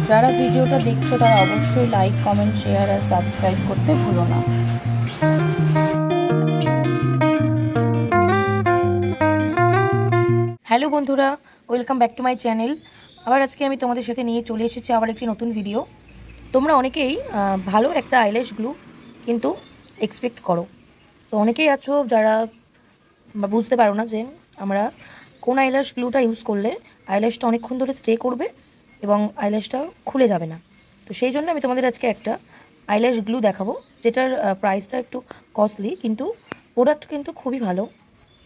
যারা ভিডিওটা দেখছো তারা অবশ্যই লাইক, কমেন্ট, শেয়ার আর সাবস্ক্রাইব করতে ভুলো না। হ্যালো বন্ধুরা, welcome back to my channel. আবার আজকে আমি তোমাদের সাথে নিয়ে চলে এসেছি আবার একটি নতুন ভিডিও। তোমরা অনেকেই ভালো একটা আইল্যাশ গ্লু কিন্তু এক্সপেক্ট করো। তো অনেকেই আছো যারা বুঝতে পারো না যে আমরা কোন আইল্যাশ গ্লুটা ইউজ করলে আইল্যাশটা অনেকক্ষণ ধরে স্টে করবে এবং আইল্যাশটা খুলে যাবে না। তো সেই জন্য আমি তোমাদের আজকে একটা আইল্যাশ গ্লু দেখাবো, যেটার প্রাইসটা একটু কস্টলি, কিন্তু প্রোডাক্ট কিন্তু খুবই ভালো।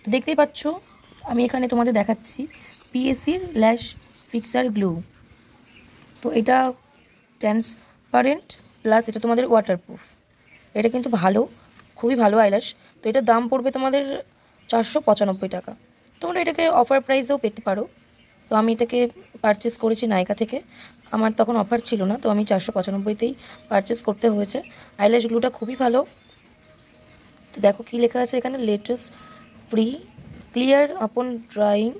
তো দেখতেই পাচ্ছ আমি এখানে তোমাদের দেখাচ্ছি পিএসির ল্যাশ ফিক্সার গ্লু। তো এটা ট্রান্সপারেন্ট প্লাস এটা তোমাদের ওয়াটারপ্রুফ। এটা কিন্তু ভালো, খুবই ভালো আইল্যাশ। তো এটার দাম পড়বে তোমাদের 495 টাকা। তোমরা এটাকে অফার প্রাইসেও পেতে পারো। তো আমি এটাকে পারচেস করেছি নাইকা থেকে, আমার তখন অফার ছিল না, তো আমি 495তেই পারচেস করতে হয়েছে। আইল্যাশ গ্লুটা খুবই ভালো। তো দেখো কী লেখা আছে এখানে, লেটেস্ট ফ্রি ক্লিয়ার আপন ড্রাইং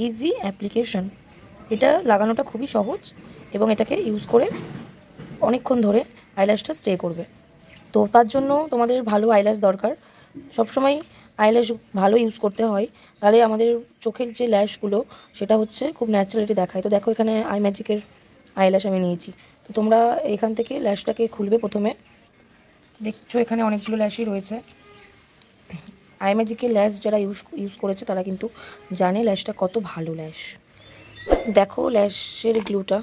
ইজি অ্যাপ্লিকেশন। এটা লাগানোটা খুবই সহজ এবং এটাকে ইউজ করে অনেকক্ষণ ধরে আইল্যাশটা স্টে করবে। তো তার জন্য তোমাদের ভালো আইল্যাশ দরকার। সবসময় আইল্যাশ ভালো ইউজ করতে হয়, তাহলে আমাদের চোখের যে ল্যাশগুলো সেটা হচ্ছে খুব ন্যাচারালিটি দেখায়। তো দেখো এখানে আই ম্যাজিকের আইল্যাশ আমি নিয়েছি। তো তোমরা এখান থেকে ল্যাশটাকে খুলবে। প্রথমে দেখছো এখানে অনেকগুলো ল্যাশই রয়েছে। আই ম্যাজিকের ল্যাশ যারা ইউজ করেছে তারা কিন্তু জানে ল্যাশটা কত ভালো ল্যাশ। দেখো ল্যাশের গ্লুটা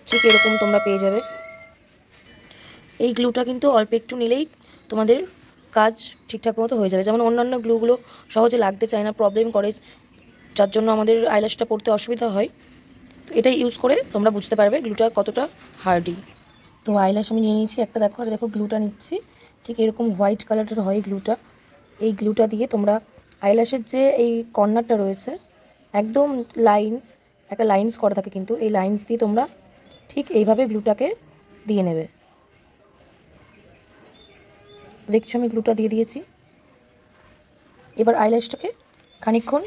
ঠিক এরকম তোমরা পেয়ে যাবে। এই গ্লুটা কিন্তু অল্প একটু নিলেই তোমাদের কাজ ঠিকঠাক মতো হয়ে যাবে। যেমন অন্যান্য গ্লুগুলো সহজে লাগতে চায় না, প্রবলেম করে, যার জন্য আমাদের আইল্যাশটা পড়তে অসুবিধা হয়। তো এটা ইউজ করে তোমরা বুঝতে পারবে গ্লুটা কতটা হার্ডি। তো আইল্যাশ আমি নিয়ে নিয়েছি একটা, দেখো। আর দেখো গ্লুটা নিচ্ছি ঠিক এরকম হোয়াইট কালারের হয় গ্লুটা। এই গ্লুটা দিয়ে তোমরা আইল্যাশের যে এই কর্নারটা রয়েছে একদম একটা লাইন্স করা থাকে, কিন্তু এই লাইন্স দিয়ে তোমরা ঠিক এইভাবে গ্লুটাকে দিয়ে নেবে। দেখছো আমি গ্লুটা দিয়ে দিয়েছি। এবার আইল্যাশটাকে খানিকক্ষণ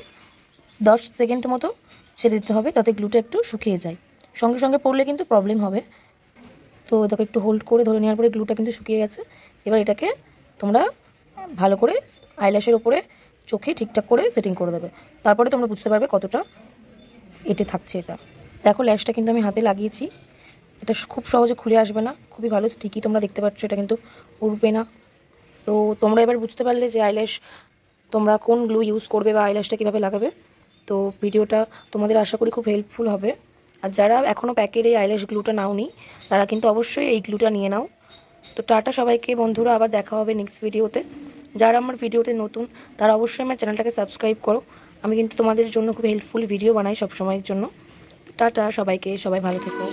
10 সেকেন্ড মতো ছেড়ে দিতে হবে, তাতে গ্লুটা একটু শুকিয়ে যায়। সঙ্গে সঙ্গে পড়লে কিন্তু প্রবলেম হবে। তো এটাকে একটু হোল্ড করে ধরে নেওয়ার পরে গ্লুটা কিন্তু শুকিয়ে গেছে। এবার এটাকে তোমরা ভালো করে আইল্যাশের ওপরে চোখে ঠিকঠাক করে সেটিং করে দেবে। তারপরে তোমরা বুঝতে পারবে কতটা এঁটে থাকছে এটা। দেখো ল্যাশটা কিন্তু আমি হাতে লাগিয়েছি। এটা খুব সহজে খুলে আসবে না, খুবই ভালো স্টিকি, তোমরা দেখতে পাচ্ছ এটা কিন্তু উড়বে না। তো তোমরা এবার বুঝতে পারলে যে আইল্যাশ তোমরা কোন গ্লু ইউজ করবে বা আইল্যাশটা কীভাবে লাগাবে। তো ভিডিওটা তোমাদের আশা করি খুব হেল্পফুল হবে। আর যারা এখনও প্যাকের এই আইল্যাশ গ্লুটা নাওনি তারা কিন্তু অবশ্যই এই গ্লুটা নিয়ে নাও। তো টাটা সবাইকে বন্ধুরা, আবার দেখা হবে নেক্সট ভিডিওতে। যারা আমার ভিডিওতে নতুন তারা অবশ্যই আমার চ্যানেলটাকে সাবস্ক্রাইব করো। আমি কিন্তু তোমাদের জন্য খুব হেল্পফুল ভিডিও বানাই সবসময়ের জন্য। টাটা সবাইকে, সবাই ভালো থেকো।